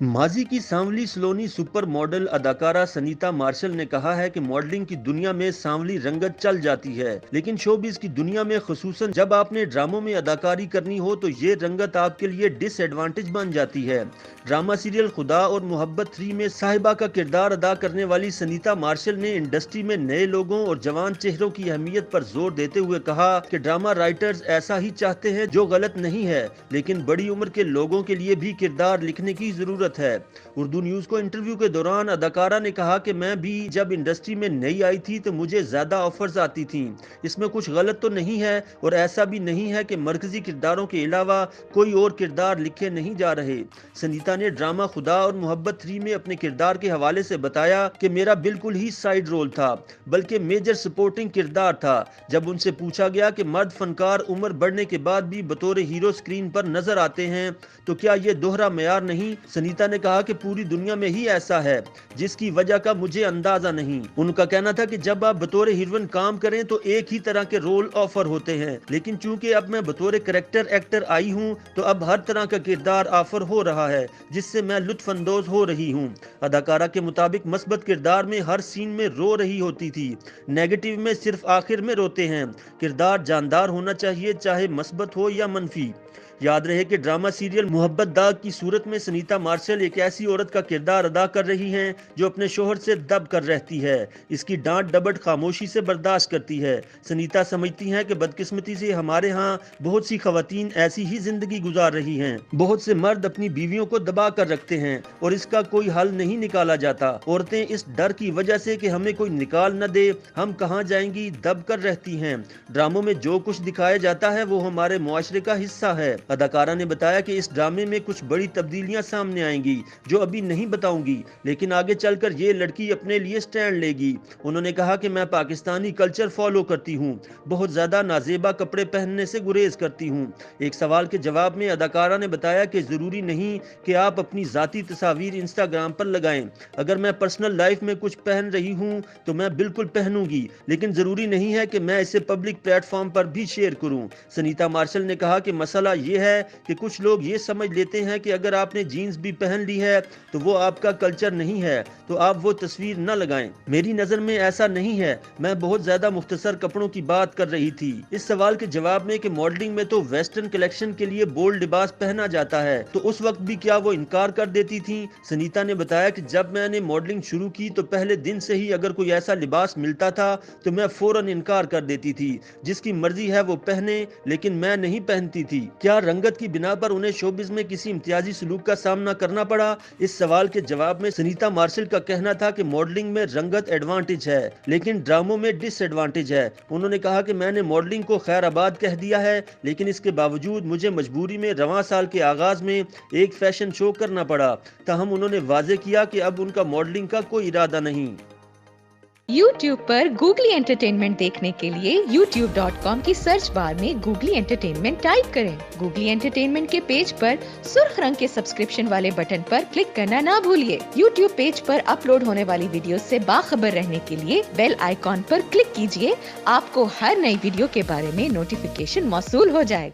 माजी की सांवली सलोनी super model अदाकारा सनीता मार्शल ने कहा है कि मॉडलिंग की दुनिया में सांवली रंगत चल जाती है, लेकिन शोबिज की दुनिया में खुसूसन जब आपने ड्रामों में अदाकारी करनी हो तो ये रंगत आपके लिए डिसएडवांटेज बन जाती है। ड्रामा सीरियल खुदा और मोहब्बत 3 में साहिबा का किरदार अदा करने वाली सनीता मार्शल ने इंडस्ट्री में नए लोगों और जवान चेहरों की अहमियत पर जोर देते हुए कहा कि ड्रामा राइटर्स ऐसा ही चाहते हैं, जो गलत नहीं है, लेकिन बड़ी उम्र के लोगों के लिए भी किरदार लिखने की जरूरत है। उर्दू न्यूज को इंटरव्यू के दौरान अदाकारा ने कहा कि मैं भी जब इंडस्ट्री में नई आई थी तो मुझे ज्यादा ऑफर्स आती थी। इसमें कुछ गलत तो नहीं है और ऐसा भी नहीं है कि मरकजी किरदारों के अलावा कोई और किरदार लिखे नहीं जा रहे। सनीता ने ड्रामा खुदा और मोहब्बत 3 में अपने किरदार के हवाले से बताया कि मेरा बिल्कुल ही साइड रोल था, बल्कि मेजर सपोर्टिंग किरदार था। जब उनसे पूछा गया कि मर्द फनकार उम्र बढ़ने के बाद भी बतौर हीरो स्क्रीन पर नजर आते हैं तो क्या ये दोहरा मेयार नहीं, सनीता ने कहा कि पूरी दुनिया में ही ऐसा है, जिसकी वजह का मुझे अंदाजा नहीं। उनका कहना था कि जब आप बतौर हीरोइन काम करें तो एक ही तरह के रोल ऑफर होते हैं, लेकिन चूंकि अब मैं बतौर कैरेक्टर एक्टर आई हूं तो अब हर तरह का किरदार ऑफर हो रहा है, जिससे मैं लुत्फानंदोज हो रही हूं। अदाकारा के मुताबिक मस्बत किरदार में हर सीन में रो रही होती थी, नेगेटिव में सिर्फ आखिर में रोते हैं। किरदार जानदार होना चाहिए, चाहे मस्बत हो या मनफी। याद रहे कि ड्रामा सीरियल मोहब्बत दाग की सूरत में सनीता मार्शल एक ऐसी औरत का किरदार अदा कर रही हैं जो अपने शोहर से दब कर रहती है, इसकी डांट डबट खामोशी से बर्दाश्त करती है। सनीता समझती हैं कि बदकिस्मती से हमारे यहाँ बहुत सी खवातीन ऐसी ही जिंदगी गुजार रही हैं। बहुत से मर्द अपनी बीवियों को दबा कर रखते हैं और इसका कोई हल नहीं निकाला जाता। औरतें इस डर की वजह से कि हमें कोई निकाल न दे, हम कहाँ जाएंगी, दब कर रहती हैं। ड्रामों में जो कुछ दिखाया जाता है वो हमारे मुआशरे का हिस्सा है। अदाकारा ने बताया कि इस ड्रामे में कुछ बड़ी तब्दीलियां सामने आएंगी जो अभी नहीं बताऊंगी, लेकिन आगे चलकर ये लड़की अपने लिए स्टैंड लेगी। उन्होंने कहा कि मैं पाकिस्तानी कल्चर फॉलो करती हूँ, बहुत ज्यादा नाजेबा कपड़े पहनने से गुरेज करती हूँ। एक सवाल के जवाब में अदाकारा ने बताया कि जरूरी नहीं कि आप अपनी जाती तस्वीर इंस्टाग्राम पर लगाएं। अगर मैं पर्सनल लाइफ में कुछ पहन रही हूँ तो मैं बिल्कुल पहनूंगी, लेकिन जरूरी नहीं है कि मैं इसे पब्लिक प्लेटफॉर्म पर भी शेयर करूँ। सनीता मार्शल ने कहा कि मसला ये है कि कुछ लोग ये समझ लेते हैं कि अगर आपने जीन्स भी पहन ली है तो वो आपका कल्चर नहीं है, तो आप वो तस्वीर न लगाएं। मेरी नजर में ऐसा नहीं है, मैं बहुत ज्यादा मुख्तसर कपड़ों की बात कर रही थी। इस सवाल के जवाब में कि मॉडलिंग में तो वेस्टर्न कलेक्शन के लिए बोल्ड लिबास पहना जाता है, तो उस वक्त भी क्या वो इनकार कर देती थी। सनीता ने बताया कि जब मैंने मॉडलिंग शुरू की तो पहले दिन से ही अगर कोई ऐसा लिबास मिलता था तो मैं फौरन इनकार कर देती थी। जिसकी मर्जी है वो पहने, लेकिन मैं नहीं पहनती थी। क्या रंगत की बिना पर उन्हें शोबिज में किसी इम्तियाजी सलूक का सामना करना पड़ा? इस सवाल के जवाब में सनीता मार्शल का कहना था कि मॉडलिंग में रंगत एडवांटेज है, लेकिन ड्रामों में डिसएडवांटेज है। उन्होंने कहा कि मैंने मॉडलिंग को खैराबाद कह दिया है, लेकिन इसके बावजूद मुझे मजबूरी में रवां साल के आगाज में एक फैशन शो करना पड़ा। ताहम उन्होंने वाजे किया कि अब उनका मॉडलिंग का कोई इरादा नहीं। YouTube पर गूगली एंटरटेनमेंट देखने के लिए youtube.com की सर्च बार में गूगली एंटरटेनमेंट टाइप करें। गूगली एंटरटेनमेंट के पेज पर सुर्ख रंग के सब्सक्रिप्शन वाले बटन पर क्लिक करना ना भूलिए। YouTube पेज पर अपलोड होने वाली वीडियो से बाखबर रहने के लिए बेल आइकॉन पर क्लिक कीजिए। आपको हर नई वीडियो के बारे में नोटिफिकेशन मौसूल हो जाएगा।